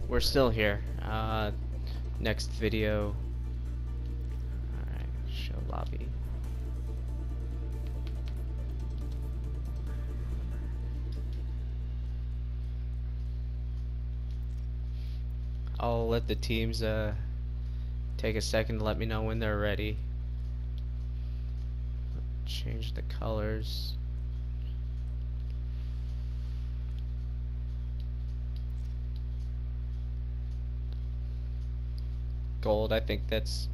we're still here. Next video. Alright, show lobby. I'll let the teams take a second to let me know when they're ready. Change the colors. Gold, I think that's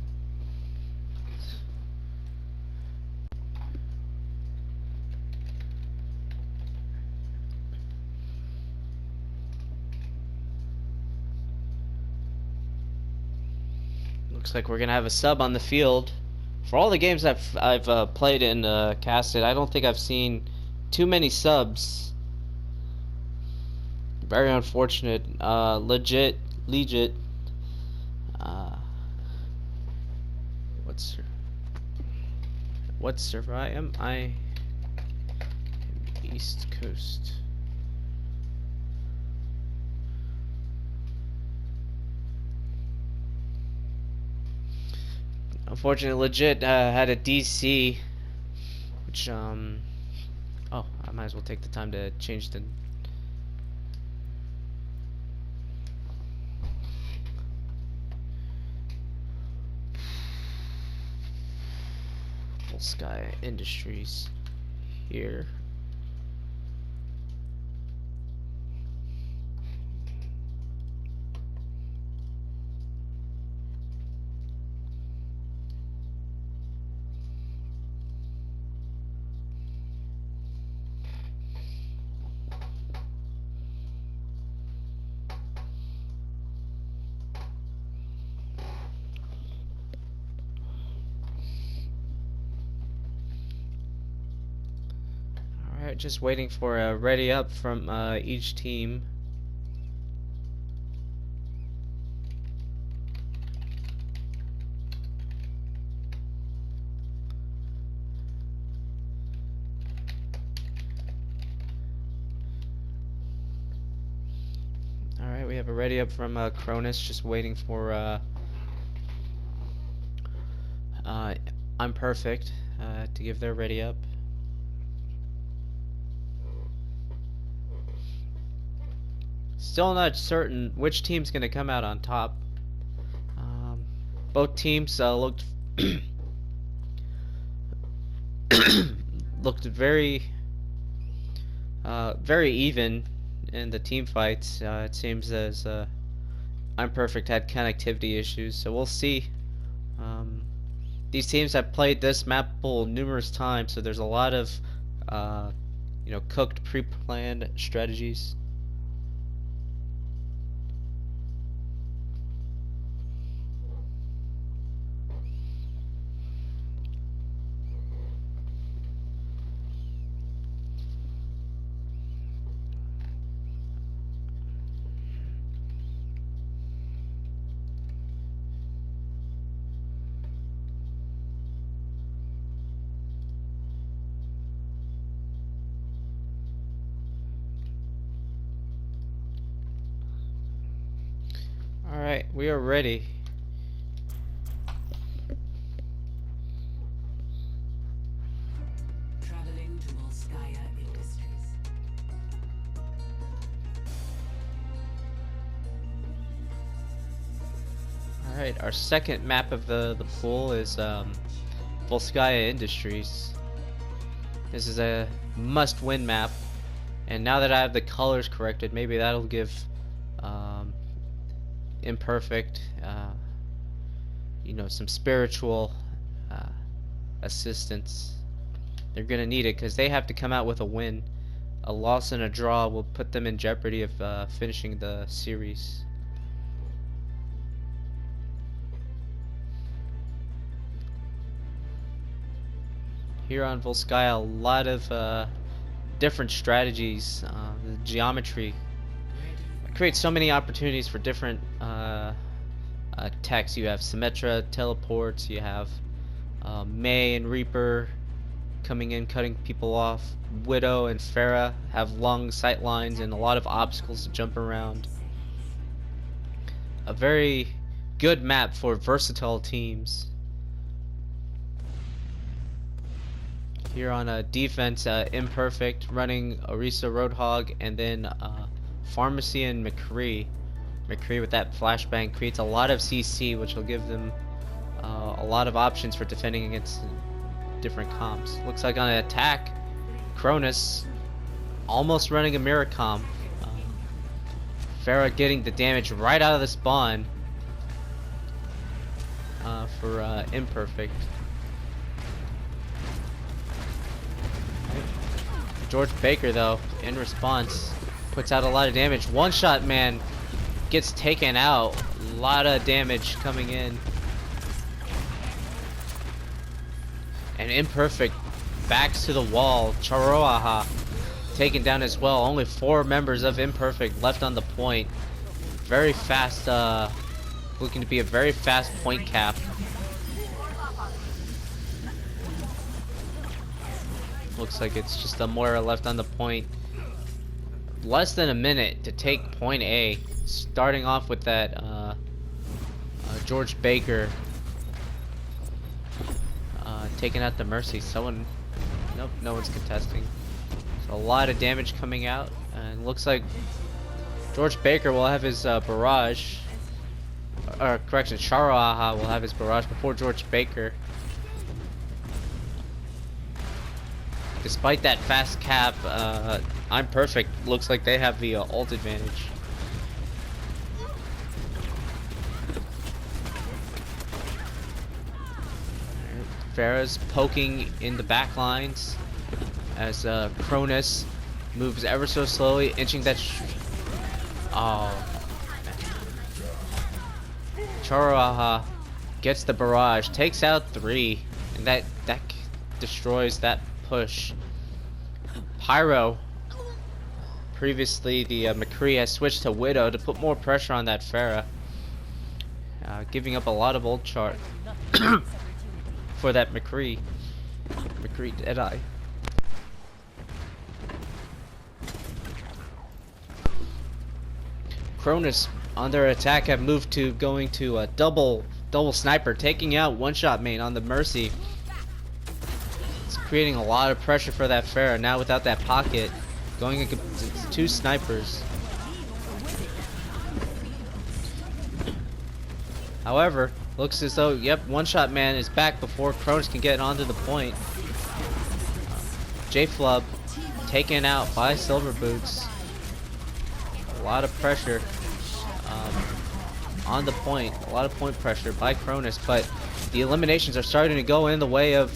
looks like we're gonna have a sub on the field. For all the games I've played and casted, I don't think I've seen too many subs. Very unfortunate. Legit. What's survive? Am I East Coast? Unfortunately, legit had a DC, which oh, I might as well take the time to change the. Volskaya Industries here. Alright, just waiting for a ready up from each team. Alright, we have a ready up from Cronus, just waiting for Imperfect to give their ready up. Still not certain which team's going to come out on top. Both teams looked looked very even in the team fights. It seems as Imperfect had connectivity issues, so we'll see. These teams have played this map pool numerous times, so there's a lot of cooked, pre-planned strategies. Alright, we are ready. Traveling to Volskaya Industries. Alright, our second map of the pool is Volskaya Industries. This is a must-win map, and now that I have the colors corrected, maybe that'll give Imperfect some spiritual assistance. They're gonna need it because they have to come out with a win. A loss and a draw will put them in jeopardy of finishing the series. Here on Volskaya, a lot of different strategies. The geometry creates so many opportunities for different techs. You have Symmetra, teleports, you have May and Reaper coming in, cutting people off. Widow and Pharah have long sight lines and a lot of obstacles to jump around. a very good map for versatile teams. Here on defense, Imperfect running Orisa Roadhog, and then Pharmacy and McCree. McCree with that flashbang creates a lot of CC, which will give them a lot of options for defending against different comps. Looks like on an attack, Cronus almost running a mirror comp. Pharah getting the damage right out of the spawn for Imperfect. George Baker, though, in response, puts out a lot of damage. One shot man gets taken out. A lot of damage coming in. And Imperfect backs to the wall. Charoaha taken down as well. Only 4 members of Imperfect left on the point. Very fast, looking to be a very fast point cap. Looks like it's just a Moira left on the point. Less than a minute to take point A. Starting off with that George Baker taking out the Mercy. Nope, no one's contesting. So a lot of damage coming out, and looks like George Baker will have his barrage. Or correction, Charoaha will have his barrage before George Baker. Despite that fast cap, Imperfect looks like they have the ult advantage. Pharah's poking in the back lines as Cronus moves ever so slowly, inching that. Charoaha gets the barrage, takes out 3, and that destroys that push. Pyro, previously the McCree, has switched to Widow to put more pressure on that Pharah, giving up a lot of ult chart for that McCree Deadeye. Cronus on their attack have moved to going to a double sniper, taking out one-shot main on the Mercy. It's creating a lot of pressure for that Pharah. Now without that pocket, going against 2 snipers. However, looks as though, yep, one-shot man is back before Cronus can get onto the point. J-Flub taken out by Silver Boots. A lot of pressure on the point. A lot of point pressure by Cronus, but the eliminations are starting to go in the way of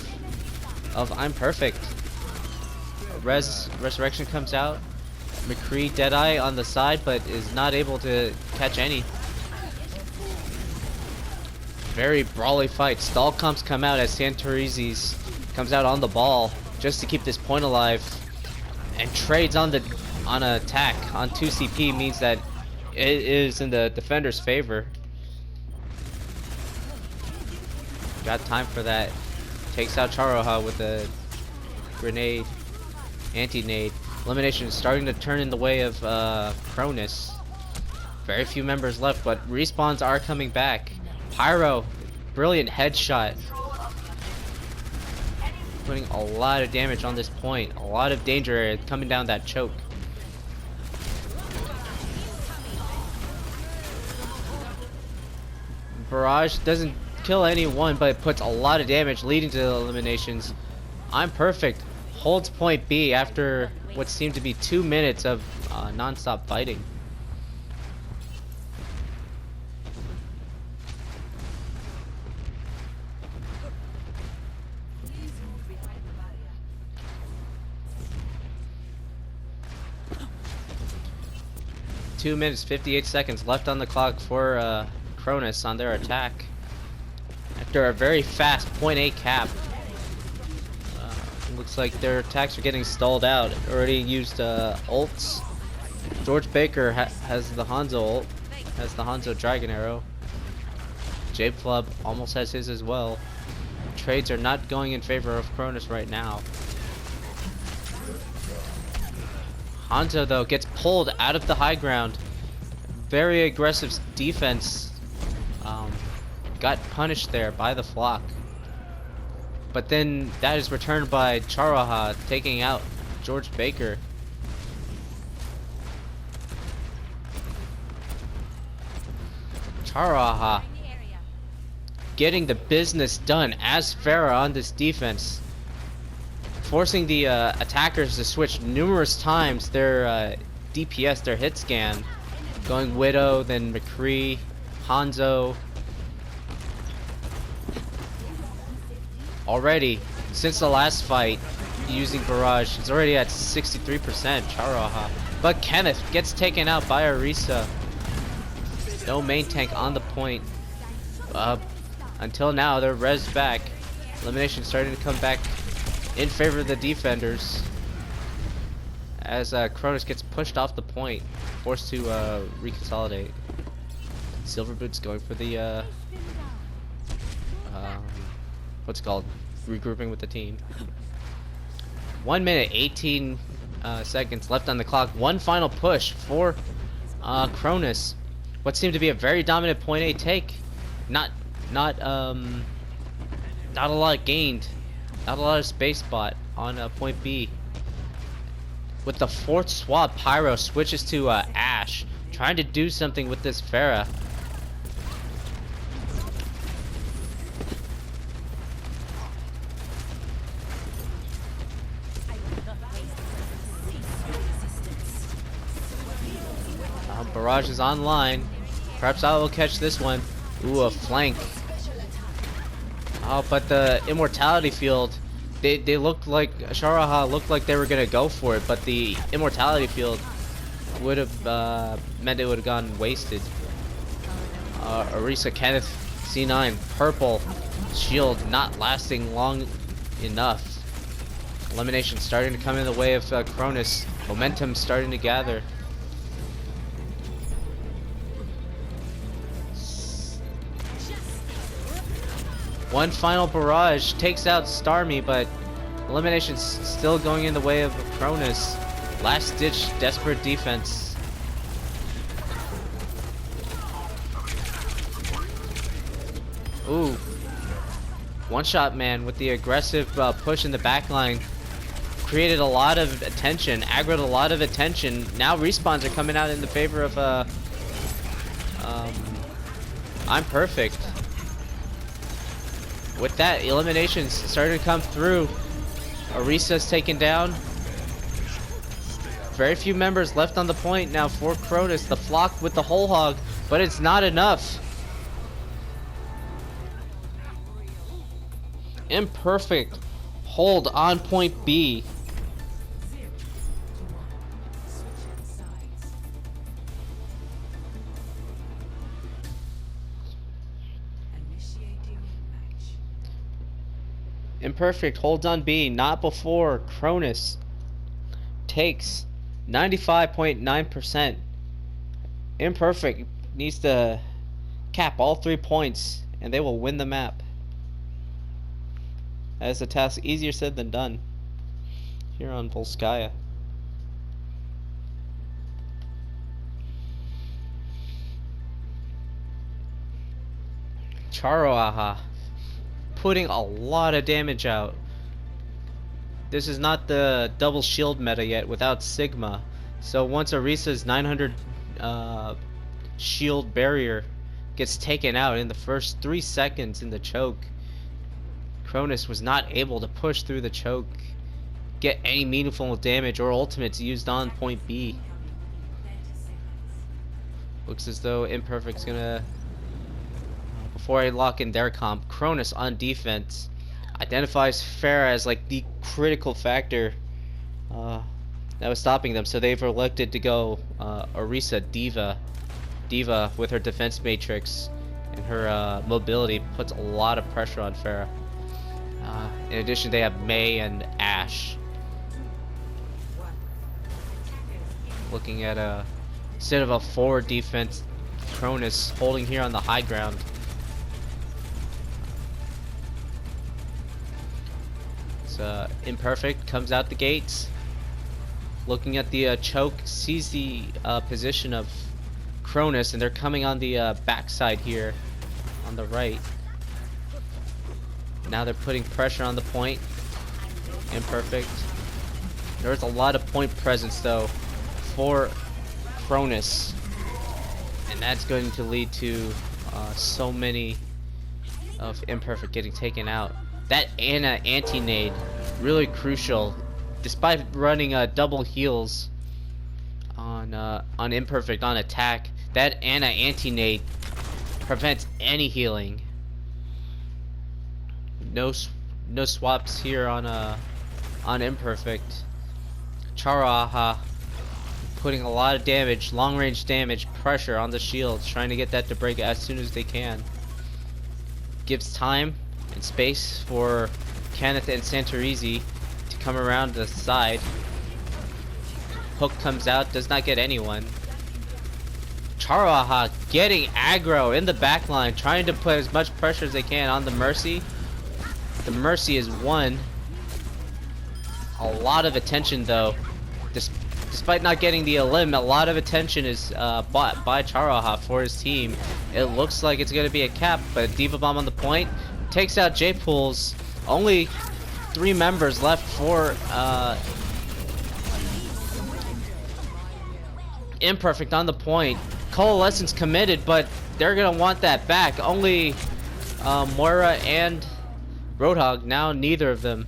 Imperfect. Resurrection comes out. McCree Deadeye on the side, but is not able to catch any. Very brawly fight. Stall comps come out as Santorizzi's comes out on the ball just to keep this point alive, and trades on an attack on 2 CP means that it is in the defender's favor. Got time for that. Takes out Charoaha with a grenade, anti-nade. Elimination is starting to turn in the way of Cronus. Very few members left, but respawns are coming back. Pyro, brilliant headshot. Putting a lot of damage on this point. A lot of danger area coming down that choke. Barrage doesn't kill anyone, but it puts a lot of damage, leading to the eliminations. Imperfect holds point B after what seemed to be 2 minutes of non-stop fighting. Two minutes 58 seconds left on the clock for Cronus on their attack. After a very fast point A cap, looks like their attacks are getting stalled out. Already used ults. George Baker has the Hanzo ult, has the Hanzo Dragon Arrow. J-Flub almost has his as well. Trades are not going in favor of Cronus right now. Hanzo though gets pulled out of the high ground very aggressive defense um, got punished there by the flock. But then that is returned by Charaha taking out George Baker. Charaha getting the business done as Pharah on this defense, forcing the attackers to switch numerous times their DPS, their hit scan, going Widow, then McCree, Hanzo. Already, since the last fight, using Barrage, it's already at 63%, Charaha. But Kenneth gets taken out by Orisa. No main tank on the point. Until now, they're res back. Elimination starting to come back in favor of the defenders. As Cronus gets pushed off the point, forced to reconsolidate. Silver Boots going for the what's it called? Regrouping with the team. 1 minute 18 seconds left on the clock. One final push for Cronus. What seemed to be a very dominant point A take. Not a lot gained. Not a lot of space bought on point B. With the fourth swap, Pyro switches to Ashe, trying to do something with this Pharah. Barrage is online. Perhaps I will catch this one. Ooh, a flank. Oh, but the immortality field, they looked like Charaha looked like they were gonna go for it, but the immortality field would have meant it would have gone wasted. Orisa, Kenneth, C9, purple shield not lasting long enough. Elimination starting to come in the way of Cronus. Momentum starting to gather. One final barrage takes out Starmie, but elimination's still going in the way of Cronus. Last ditch desperate defense. Ooh. One shot man with the aggressive push in the backline created a lot of attention, aggroed a lot of attention. Now respawns are coming out in the favor of Imperfect. With that, eliminations starting to come through. Orisa's taken down. Very few members left on the point now for Cronus. The flock with the whole hog, but it's not enough. Imperfect hold on point B. Imperfect holds on B, not before Cronus takes 95.9%. Imperfect needs to cap all 3 points and they will win the map. That is a task easier said than done here on Volskaya. Charaha putting a lot of damage out. This is not the double shield meta yet without Sigma. So once Orisa's 900 shield barrier gets taken out in the first 3 seconds in the choke, Cronus was not able to push through the choke, get any meaningful damage or ultimates used on point B. Looks as though Imperfect's gonna, before I lock in their comp, Cronus on defense identifies Pharah as like the critical factor that was stopping them, so they've elected to go Orisa Diva with her defense matrix, and her mobility puts a lot of pressure on Pharah. In addition, they have Mei and Ashe. Looking at instead of a forward defense, Cronus holding here on the high ground. Imperfect comes out the gates, looking at the choke, sees the position of Cronus, and they're coming on the backside here on the right. Now they're putting pressure on the point. Imperfect. There's a lot of point presence though for Cronus, and that's going to lead to so many of Imperfect getting taken out. That anti-nade really crucial. Despite running double heals on Imperfect on attack, that anti-nade prevents any healing. No swaps here on Imperfect. Charaha putting a lot of damage, long range damage, pressure on the shields, trying to get that to break as soon as they can. Gives time and space for Kenneth and Santorizi to come around the side. Hook comes out, does not get anyone. Charaha getting aggro in the backline, trying to put as much pressure as they can on the Mercy. The Mercy is one. A lot of attention though. Despite not getting the elim, a lot of attention is bought by Charaha for his team. It looks like it's going to be a cap, but Diva Bomb on the point takes out J-Pools. Only 3 members left for Imperfect on the point. Coalescence committed, but they're going to want that back. Only Moira and Roadhog, now neither of them.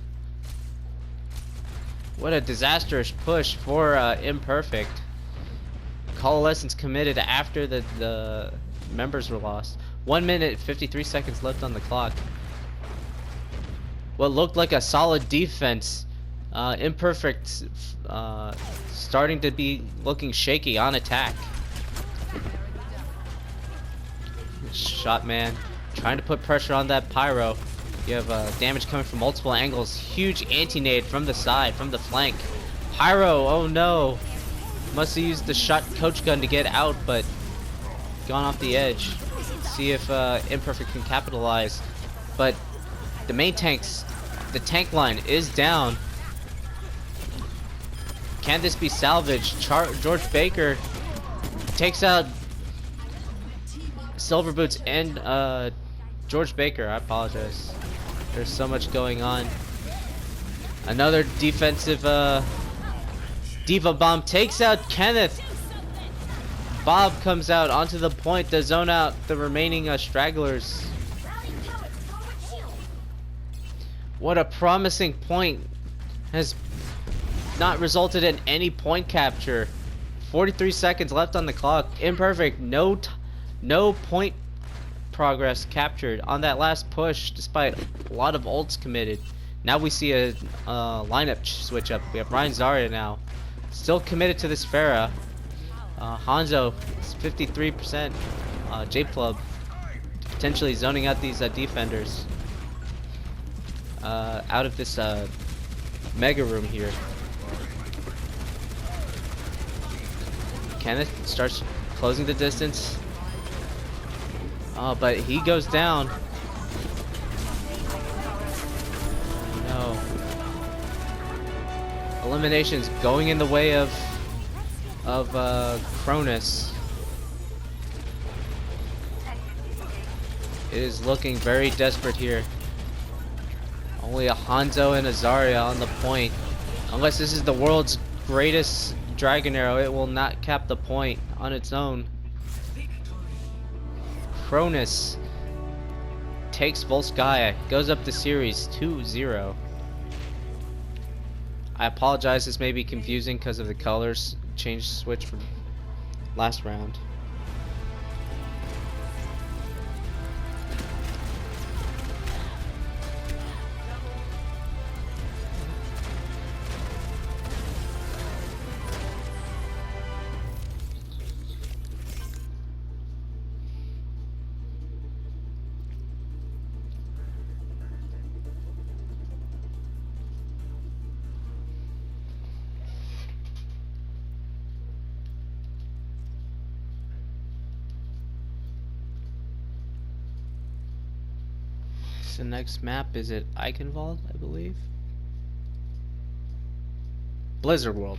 What a disastrous push for Imperfect. Coalescence committed after the members were lost. 1 minute 53 seconds left on the clock. What looked like a solid defense. Imperfect starting to be looking shaky on attack. Shot man trying to put pressure on that Pyro. You have damage coming from multiple angles. Huge anti-nade from the side, from the flank. Pyro, oh no. Must have used the shot coach gun to get out, but gone off the edge. See if Imperfect can capitalize. But the main tanks, the tank line is down. Can this be salvaged? George Baker takes out Silver Boots and George Baker. I apologize. There's so much going on. Another defensive Diva Bomb takes out Kenneth. Bob comes out onto the point to zone out the remaining stragglers. What a promising point has not resulted in any point capture. 43 seconds left on the clock. Imperfect, no point progress captured on that last push, despite a lot of ults committed. Now we see a lineup switch up. We have Ryan Zarya now, still committed to this Pharah. Hanzo is 53%. J-Plub potentially zoning out these defenders out of this mega room here. Kenneth starts closing the distance. But he goes down. No. Eliminations going in the way of Cronus. It is looking very desperate here. Only a Hanzo and a Zarya on the point. Unless this is the world's greatest Dragon Arrow, it will not cap the point on its own. Cronus takes Volskaya, goes up the series 2-0. I apologize, this may be confusing because of the colors change switch from last round. The next map is at Eichenwald, I believe. Blizzard World.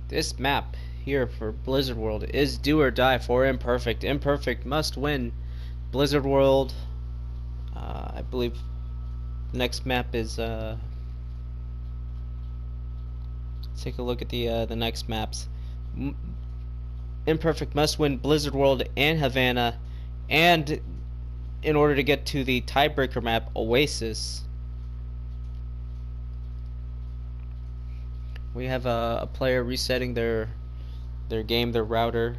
This map here for Blizzard World is do or die for Imperfect. Imperfect must win Blizzard World. I believe the next map is let's take a look at the next maps. Imperfect must win Blizzard World and Havana, and in order to get to the tiebreaker map, Oasis. We have a player resetting their game, their router.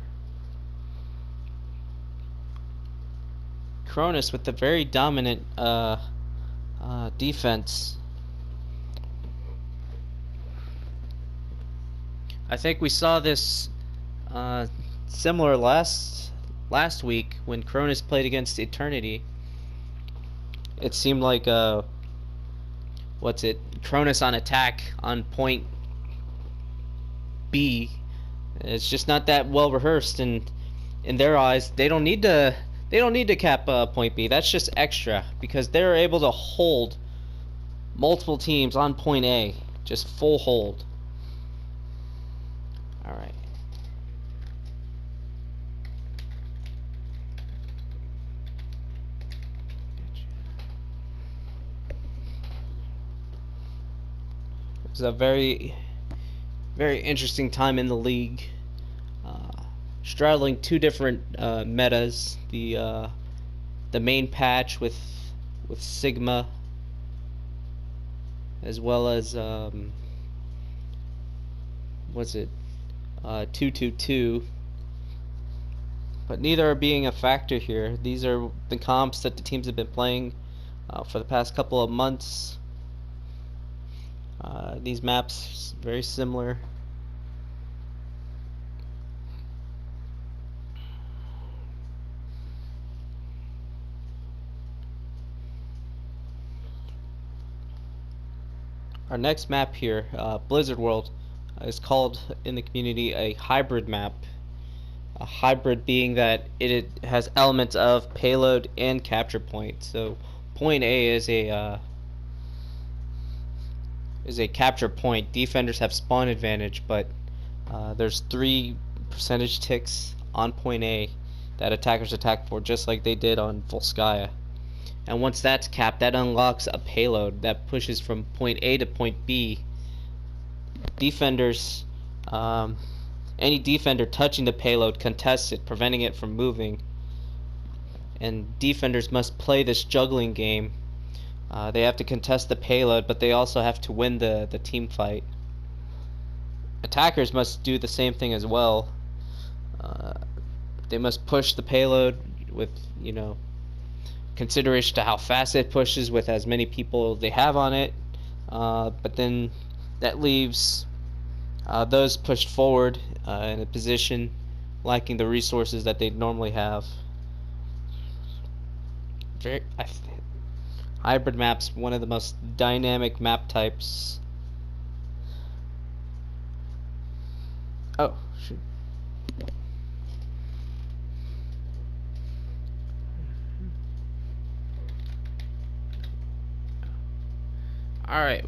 Cronus with the very dominant defense. I think we saw this similar last week when Cronus played against Eternity. It seemed like Cronus on attack on point B. It's just not that well rehearsed, and in their eyes, they don't need to cap point B. That's just extra because they're able to hold multiple teams on point A, just full hold. All right. It's a very interesting time in the league, straddling two different metas. The main patch with Sigma, as well as 222. But neither are being a factor here. These are the comps that the teams have been playing for the past couple of months. These maps very similar. Our next map here, Blizzard World, is called in the community a hybrid map. A hybrid being that it has elements of payload and capture point. So point A is a capture point. Defenders have spawn advantage, but there's 3 percentage ticks on point A that attackers attack for, just like they did on Volskaya. And once that's capped, that unlocks a payload that pushes from point A to point B. Defenders, any defender touching the payload contests it, preventing it from moving. And defenders must play this juggling game. They have to contest the payload, but they also have to win the team fight. Attackers must do the same thing as well. They must push the payload with, consideration to how fast it pushes with as many people they have on it. But then that leaves those pushed forward in a position lacking the resources that they'd normally have. Hybrid maps, one of the most dynamic map types. Oh, shoot. Alright.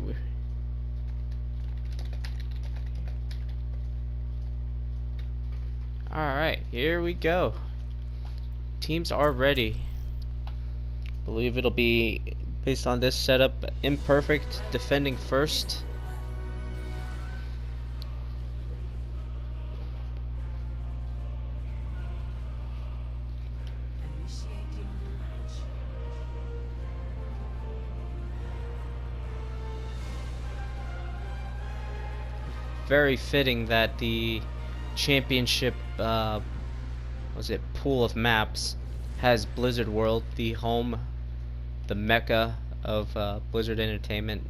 Alright, here we go. Teams are ready. Believe it'll be, based on this setup, Imperfect defending first. Very fitting that the championship pool of maps has Blizzard World, the home, the mecca of Blizzard Entertainment.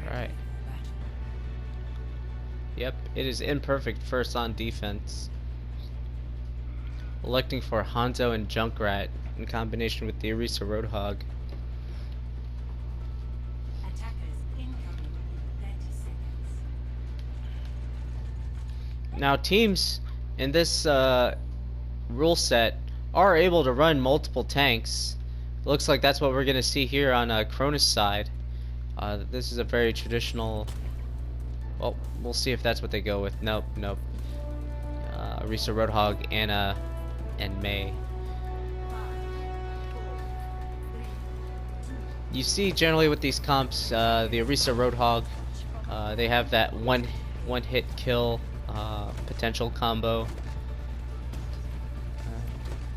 Alright. Yep, it is Imperfect first on defense. Electing for Hanzo and Junkrat in combination with the Orisa Roadhog. Attackers incoming in 30 seconds. Now teams in this rule set are able to run multiple tanks. Looks like that's what we're gonna see here on Cronus side. This is a very traditional. Well, we'll see if that's what they go with. Nope, nope. Orisa Roadhog, Anna, and May. You see generally with these comps, the Orisa Roadhog, they have that one hit kill potential combo.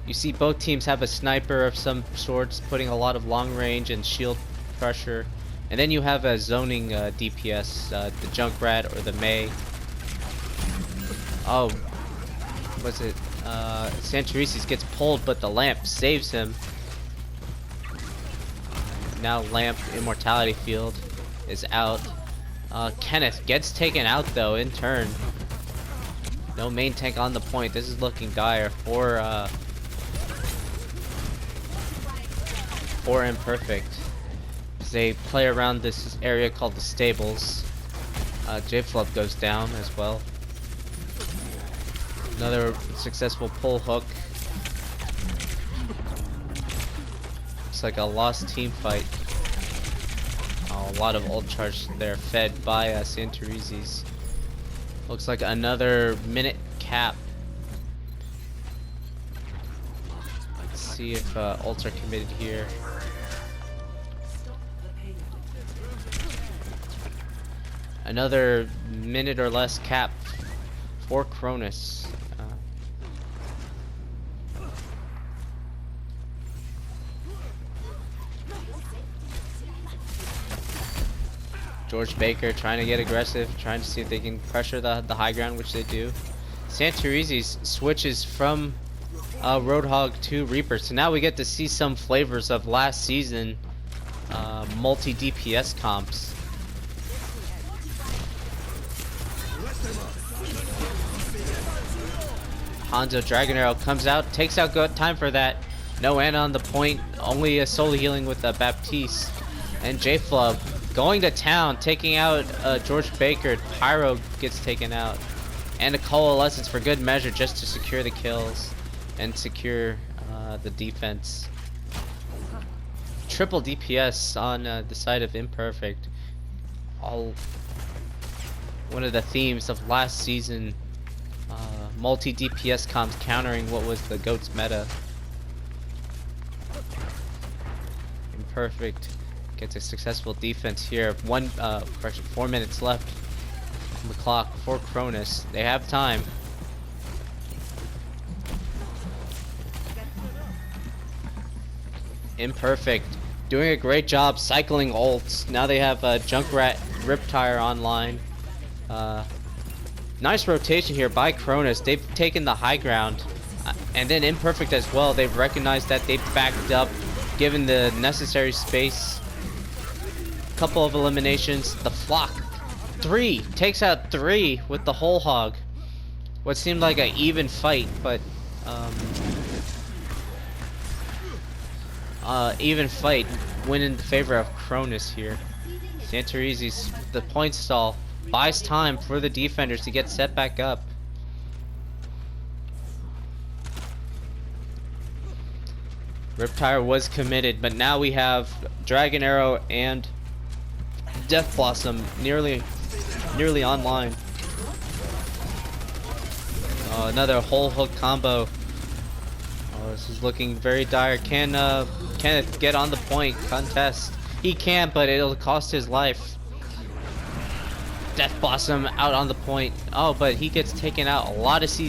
You see both teams have a sniper of some sorts, putting a lot of long range and shield pressure. And then you have a zoning DPS, the Junkrat or the May. Oh, what's it? Santorisis gets pulled, but the lamp saves him. Now lamp immortality field is out. Kenneth gets taken out though in turn. No main tank on the point. This is looking dire for Imperfect. They play around this area called the stables. J-Flub goes down as well. Another successful pull hook. Looks like a lost team fight. A lot of ult charge there fed by Santorisis. Looks like another minute cap. Let's see if ults are committed here. Another minute or less cap for Cronus. George Baker trying to get aggressive, trying to see if they can pressure the high ground, which they do. Santorisis switches from Roadhog to Reaper, so now we get to see some flavors of last season multi-DPS comps. Hanzo Dragon Arrow comes out, takes out good time for that. No Anna on the point, only a solo healing with Baptiste. And J-Flub going to town, taking out George Baker. Pyro gets taken out. And a Coalescence for good measure just to secure the kills and secure the defense. Triple DPS on the side of Imperfect. All one of the themes of last season. Multi DPS comps countering what was the GOAT's meta. Imperfect gets a successful defense here. 4 minutes left on the clock for Cronus. They have time. Imperfect doing a great job cycling ults. Now they have Junkrat Riptire online. Nice rotation here by Cronus. They've taken the high ground. And then Imperfect as well. They've recognized that they've backed up, given the necessary space. Couple of eliminations. The Flock. 3. Takes out 3 with the whole hog. What seemed like an even fight, but even fight went in favor of Cronus here. Santorisis, the point stall, buys time for the defenders to get set back up. Riptire was committed, but now we have Dragon Arrow and Death Blossom nearly online. Another whole hook combo. Oh, this is looking very dire. Can Kenneth get on the point contest? He can, but it'll cost his life. Death Blossom out on the point. Oh, but he gets taken out. A lot of CC